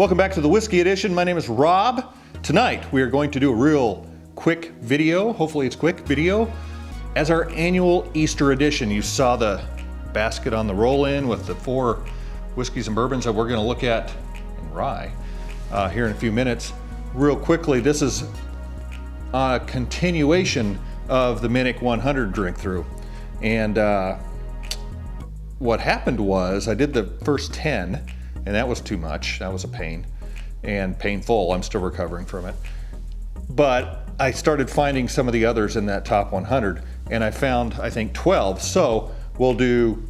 Welcome back to the Whiskey Edition. My name is Rob. Tonight we are going to do a real quick video, hopefully it's quick video, as our annual Easter edition. You saw the basket on the roll-in with the 4 whiskeys and bourbons that we're going to look at in rye here in a few minutes. Real quickly, this is a continuation of the Minnick 100 drink through. And what happened was I did the first 10, and that was too much. That was a pain and painful. I'm still recovering from it. But I started finding some of the others in that top 100, and I found, I think, 12. So we'll do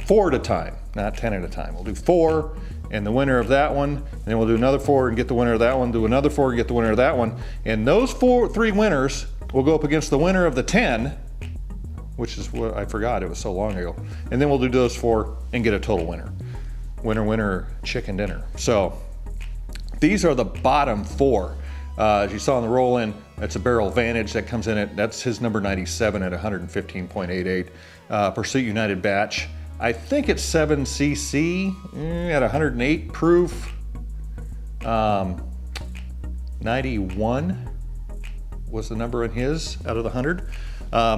4 at a time, not 10 at a time. We'll do 4 and the winner of that one, and then we'll do another 4 and get the winner of that one, do another 4 and get the winner of that one. And those 3 winners will go up against the winner of the 10, which is what I forgot, it was so long ago. And then we'll do those 4 and get a total winner. Winner, winner, chicken dinner. So these are the bottom 4. As you saw in the roll-in, that's a Barrel Vantage that comes in that's his number 97 at 115.88. Pursuit United batch. I think it's 7cc at 108 proof. 91 was the number in his out of the 100.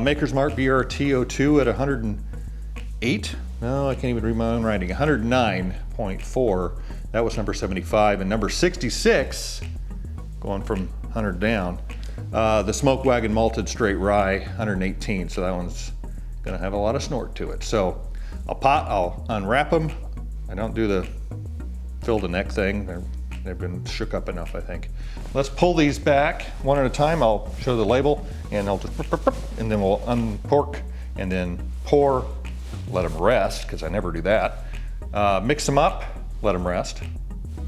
Maker's Mark BRT02 at 108. No, I can't even read my own writing. 109.4. That was number 75. And number 66, going from 100 down, the Smoke Wagon Malted Straight Rye, 118. So that one's going to have a lot of snort to it. So I'll unwrap them. I don't do the fill the neck thing. They've been shook up enough, I think. Let's pull these back one at a time. I'll show the label, and I'll just, and then we'll uncork and then pour. Let them rest, because I never do that. Mix them up, let them rest,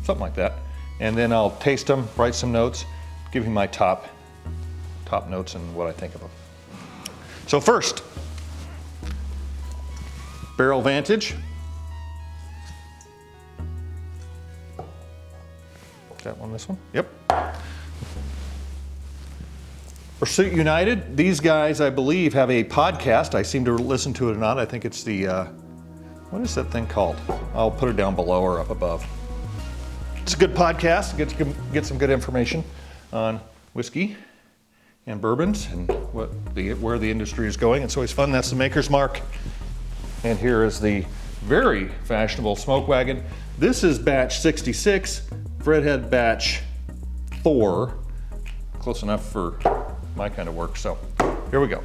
something like that. And then I'll taste them, write some notes, give you my top notes and what I think of them. So first, Barrel Vantage. That one, this one? Yep. Pursuit United. These guys, I believe, have a podcast. I seem to listen to it or not. I think it's the, what is that thing called? I'll put it down below or up above. It's a good podcast. Get some good information on whiskey and bourbons and where the industry is going. It's always fun. That's the Maker's Mark. And here is the very fashionable Smoke Wagon. This is batch 66. Fred had batch 4. Close enough for my kind of work. So here we go.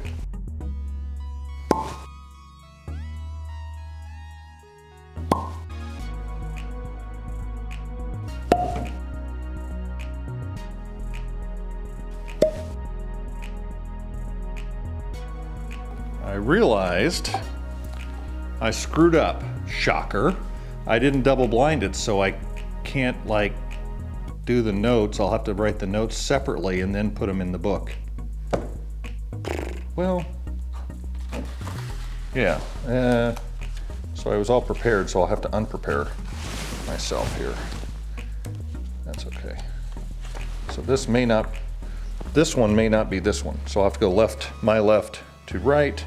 I realized I screwed up. Shocker. I didn't double blind it, so I can't do the notes. I'll have to write the notes separately and then put them in the book. Well, yeah. So I was all prepared, so I'll have to unprepare myself here. That's okay. So this one may not be this one. So I'll have to go my left to right,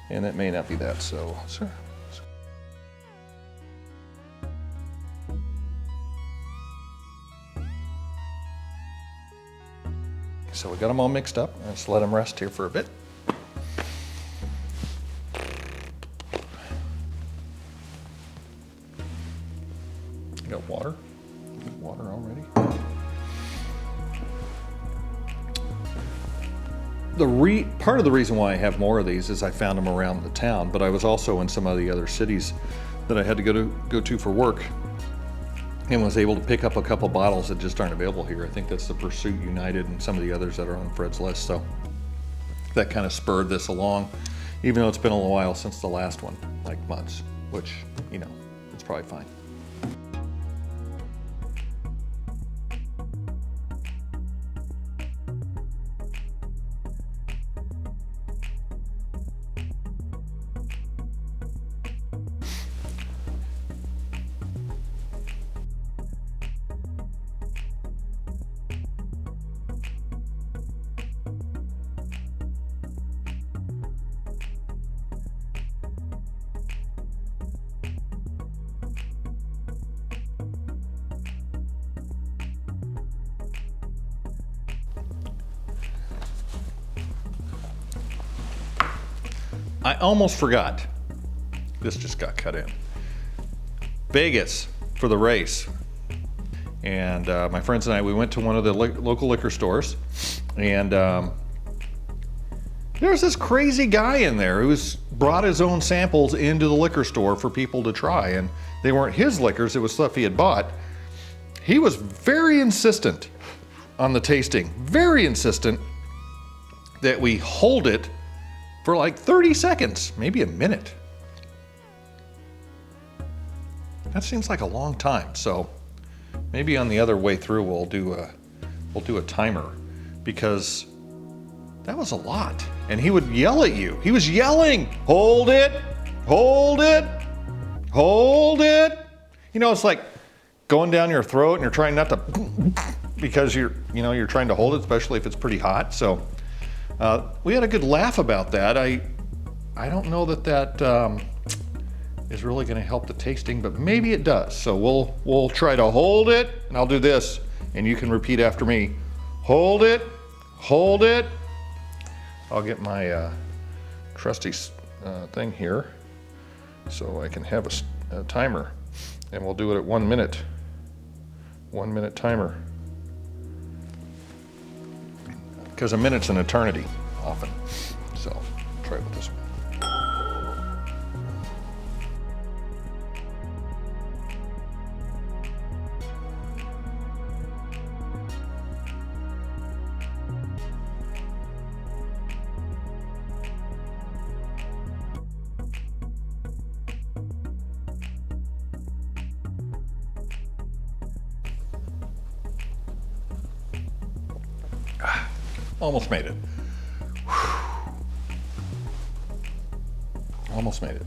and it may not be that. So. So we got them all mixed up. Let's let them rest here for a bit. You got water? Got water already? Part of the reason why I have more of these is I found them around the town, but I was also in some of the other cities that I had to go to for work, and was able to pick up a couple bottles that just aren't available here. I think that's the Pursuit United and some of the others that are on Fred's list. So that kind of spurred this along, even though it's been a little while since the last one, like months, which, it's probably fine. I almost forgot. This just got cut in. Vegas for the race. And my friends and I, we went to one of the local liquor stores, and there's this crazy guy in there who's brought his own samples into the liquor store for people to try, and they weren't his liquors, it was stuff he had bought. He was very insistent on the tasting, very insistent that we hold it for like 30 seconds, maybe a minute. That seems like a long time, so maybe on the other way through we'll do a timer, because that was a lot. And he would yell at you. He was yelling, hold it, hold it, hold it. You know, it's like going down your throat and you're trying not to, because you're trying to hold it, especially if it's pretty hot. So we had a good laugh about that. I don't know that is really going to help the tasting, but maybe it does. So we'll try to hold it, and I'll do this, and you can repeat after me. Hold it, hold it. I'll get my trusty thing here so I can have a timer, and we'll do it at 1 minute. 1 minute timer. Because a minute's an eternity, often. So try with this one. Almost made it. Whew. Almost made it.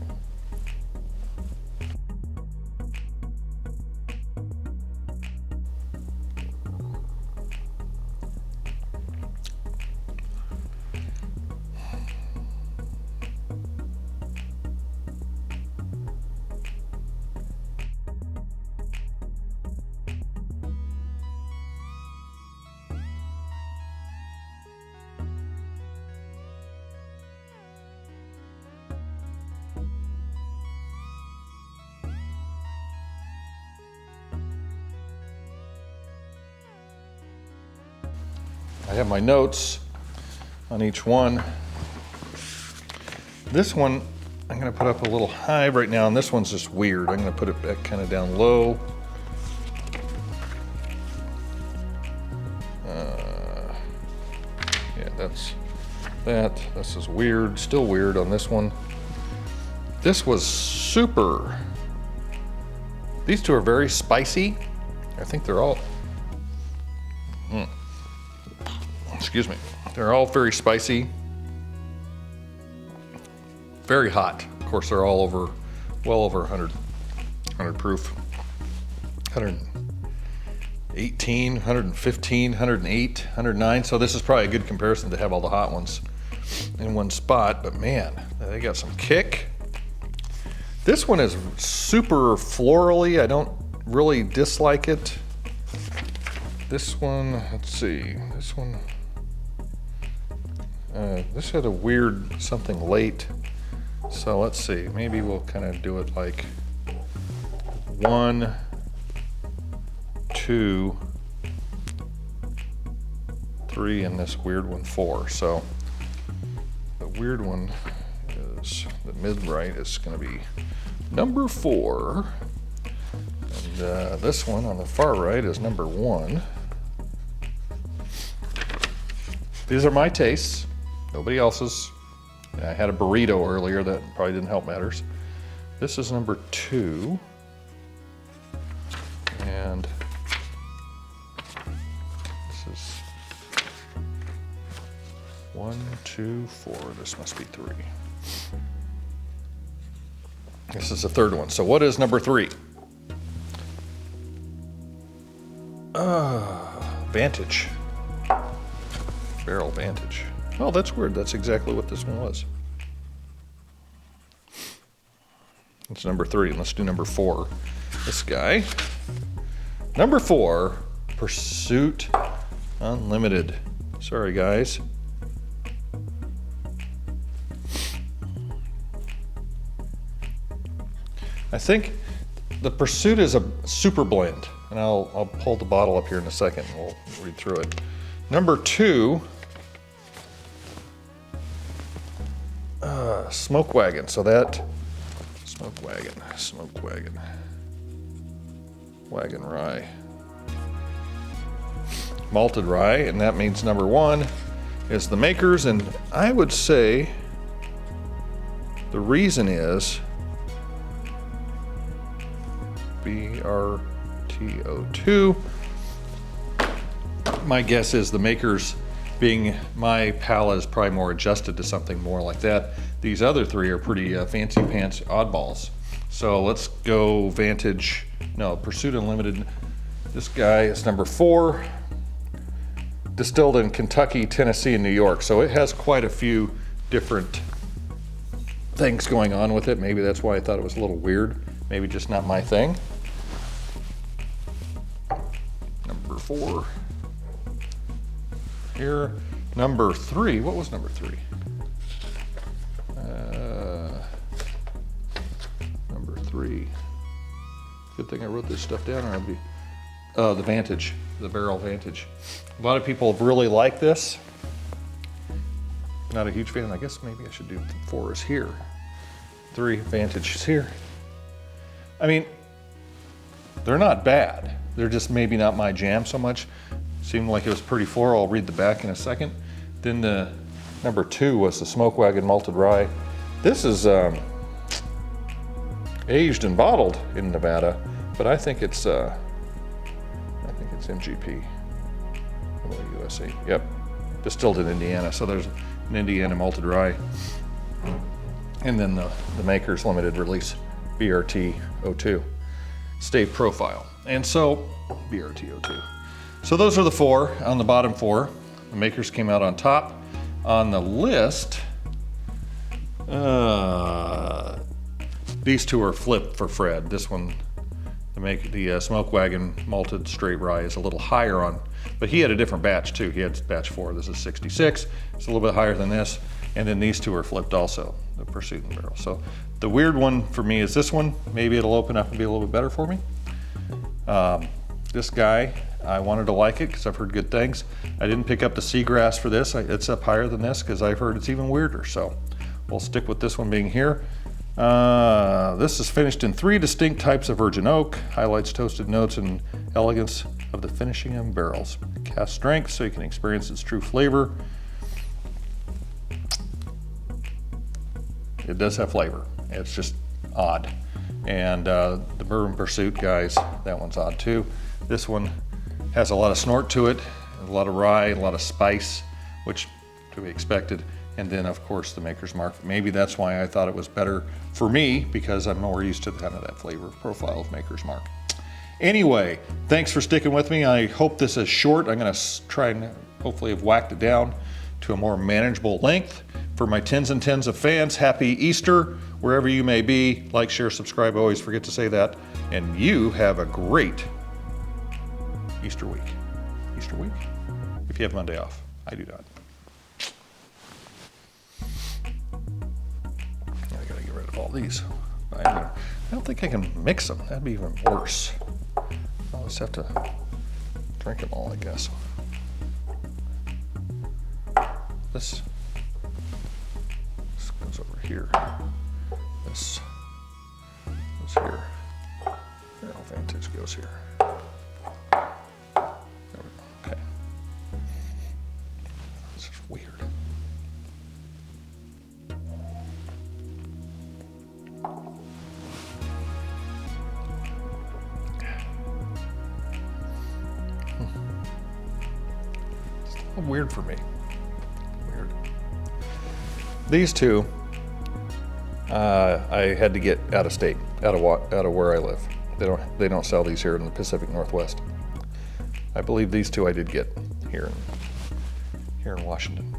I have my notes on each one. This one, I'm gonna put up a little high right now, and this one's just weird. I'm gonna put it back kind of down low. Yeah, that's that. This is weird, still weird on this one. This was super. These two are very spicy. I think they're all, excuse me. They're all very spicy, very hot. Of course, they're all over, well over 100 proof, 118, 115, 108, 109. So this is probably a good comparison to have all the hot ones in one spot, but man, they got some kick. This one is super florally. I don't really dislike it. This one, let's see, this one, this had a weird something late. So let's see, maybe we'll kind of do it like 1, 2, 3, and this weird one 4. So the weird one is, the mid right is gonna be number 4. And this one on the far right is number 1. These are my tastes, nobody else's. I had a burrito earlier that probably didn't help matters. This is number 2. And this is 1, 2, 4. This must be 3. This is the third one. So what is number 3? Vantage. Barrel Vantage. Oh, that's weird. That's exactly what this one was. It's number 3, and let's do number 4. This guy. Number 4, Pursuit Unlimited. Sorry, guys. I think the Pursuit is a super blend, and I'll pull the bottle up here in a second and we'll read through it. Number 2, Smoke Wagon. So that, Smoke Wagon, Wagon Rye. Malted rye, and that means number 1 is the makers, and I would say the reason is BRTO2. My guess is the makers, being my palate is probably more adjusted to something more like that. These other 3 are pretty fancy pants oddballs. So let's go Vantage, no, Pursuit Unlimited. This guy is number 4, distilled in Kentucky, Tennessee, and New York. So it has quite a few different things going on with it. Maybe that's why I thought it was a little weird. Maybe just not my thing. Number 4 here. Number 3, what was number 3? Number 3. Good thing I wrote this stuff down, or I'd be, the Vantage, the Barrel Vantage. A lot of people really like this. Not a huge fan. I guess maybe I should do 4 is here. 3 Vantage is here. I mean, they're not bad. They're just maybe not my jam so much. Seemed like it was pretty floral. I'll read the back in a second. Then the number 2 was the Smoke Wagon Malted Rye. This is aged and bottled in Nevada, but I think it's MGP, USA. Yep, distilled in Indiana. So there's an Indiana malted rye, and then the Makers limited release BRT02 Stave Profile, and so BRT02. So those are the 4 on the bottom 4. The Makers came out on top. On the list, these 2 are flipped for Fred. This one, the Smoke Wagon Malted Straight Rye is a little higher on, but he had a different batch too. He had batch 4. This is 66. It's a little bit higher than this. And then these 2 are flipped also, the Pursuit and Barrel. So the weird one for me is this one. Maybe it'll open up and be a little bit better for me. This guy, I wanted to like it because I've heard good things. I didn't pick up the Seagrass for this. It's up higher than this because I've heard it's even weirder. So we'll stick with this one being here. This is finished in 3 distinct types of virgin oak, highlights toasted notes and elegance of the finishing and barrels. Cast strength so you can experience its true flavor. It does have flavor. It's just odd. And the Bourbon Pursuit, guys, that one's odd too. This one has a lot of snort to it, a lot of rye, a lot of spice, which to be expected. And then of course the Maker's Mark. Maybe that's why I thought it was better for me, because I'm more used to kind of that flavor profile of Maker's Mark. Anyway, thanks for sticking with me. I hope this is short. I'm gonna try and hopefully have whacked it down to a more manageable length. For my tens and tens of fans, happy Easter, wherever you may be. Like, share, subscribe, I always forget to say that. And you have a great Easter week. Easter week? If you have Monday off. I do not. I gotta get rid of all these. I don't think I can mix them. That'd be even worse. I'll just have to drink them all, I guess. This goes over here. This goes here. Barrel Vantage goes here. Okay. This is weird. It's a little weird for me. Weird. These 2, I had to get out of state, out of where I live. They don't sell these here in the Pacific Northwest. I believe these 2 I did get here in Washington.